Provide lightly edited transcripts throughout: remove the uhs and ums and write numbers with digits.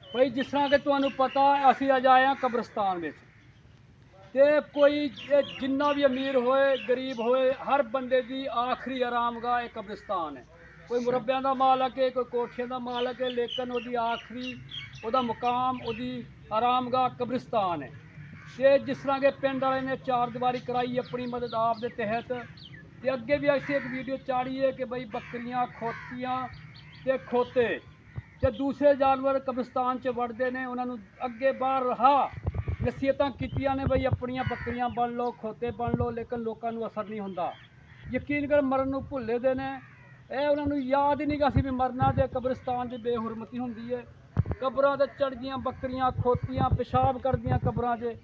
भाई जिस तरह कि तुहानू पता असी अज आए हैं कब्रिस्तान में ते कोई जिन्ना भी अमीर होए गरीब होए हर बंदे की आखिरी आरामगाह एक कब्रिस्तान है। कोई मुरब्बियां का मालक है, कोई कोठियां का मालक है, लेकिन वो आखिरी वो मुकाम वो आरामगाह कब्रिस्तान है। ते जिस तरह के पिंड वाले ने चार दीवारी कराई अपनी मदद आप दे तहत, ते अगे भी ऐसी एक वीडियो चाड़ी है कि भाई बकरियां खोतियां ते खोते ते दूसरे जानवर कब्रिस्तान च वड़ते हैं, उन्होंने अगे बाहर रहा नसीहतां कीतियां ने भाई अपनियां बकरियां बन लो खोते बन लो, लेकिन लोगों को असर नहीं होंदा। यकीन कर मरन नूं भुल्ले दे ने, उन्होंने याद ही नहीं कि असीं भी मरना, ते कब्रिस्तान की बेहुरमती होंदी है। कब्रां ते चढ़ गईयां बकरियां खोतियां पेशाब कर दियां कब्रां च,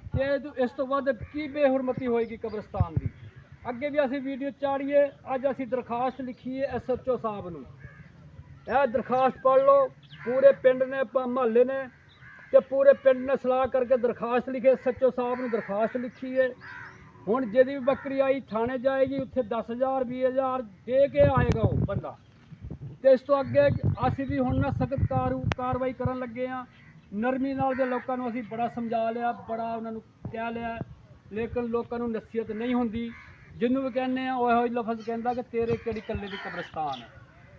ते इस तो वध की बेहुरमती होएगी कब्रिस्तान की। अगे भी असीं वीडियो चाड़िए, अज असीं दरखास्त लिखीए SHO साहब नूं, यह दरखास्त पढ़ लो। पूरे पिंड ने महल्ले ने ते पूरे पिंड ने सलाह करके दरखास्त लिखे, SHO साहब ने दरखास्त लिखी है। हुण जिहदी भी बकरी आई थाने जाएगी, उत्थे 10,000 20,000 दे के आएगा वो बंदा। तो इस तो अगे असीं भी हुण ना सख्त कार्रवाई करन लगे हाँ। नरमी नाल दे लोकां नूं असीं बड़ा समझा लिया, बड़ा उन्होंने कह लिया, लेकिन लोगों नूं नसीहत नहीं होंदी। जिन्हों भी कहने वो लफज कहता कि तेरे केड़ी कल्ले दी कब्रिस्तान है।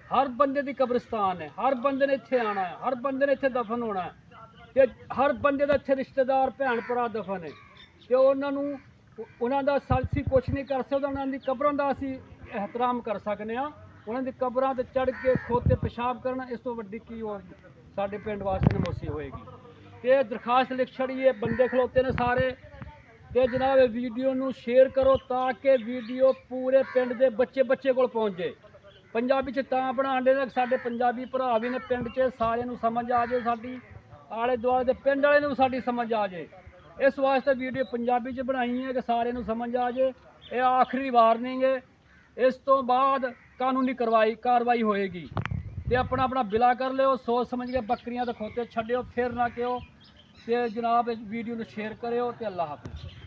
हर बंदे की कब्रिस्तान है, हर बंदे ने इत्थे आना है, हर बंदे ने इत्थे दफन होना है, ते हर बंदे का इत्थे रिश्तेदार भैन भरा दफन है। तो उन्होंने असीं कुछ नहीं कर सकते, उन्होंने कब्रों का असीं एहतराम कर सकते हैं। उन्होंने कब्रों ते चढ़ के खोते पेशाब करना इस तो वड्डी की साडे पिंड वास्ते नमोसी होएगी। तो दरखास्त लिख छड़िए, बंदे खलोते ने सारे, तो जनाब वीडियो नूं शेयर करो ताकि वीडियो पूरे पिंड के बच्चे बच्चे को पहुँच जाए। पंजाबी च तां बनाण दे साडे पंजाबी भरा भी ने पिंड च, सारे नूं समझ आ जाए, साडी आले दुआले दे पिंड वाले नूं साडी समझ आ जाए। इस वास्ते वीडियो पंजाबी च बनाई है कि सारे नूं समझ आ जाए। ये आखिरी वार्निंग है, इस तो बाद कानूनी कार्रवाई होएगी। तो अपना अपना बिला कर लियो, सोच समझ के बकरियां तो खोते छड्डियो, फिर ना कहो। तो जनाब वीडियो नूं शेयर करियो। तो अल्लाह हाफिज़।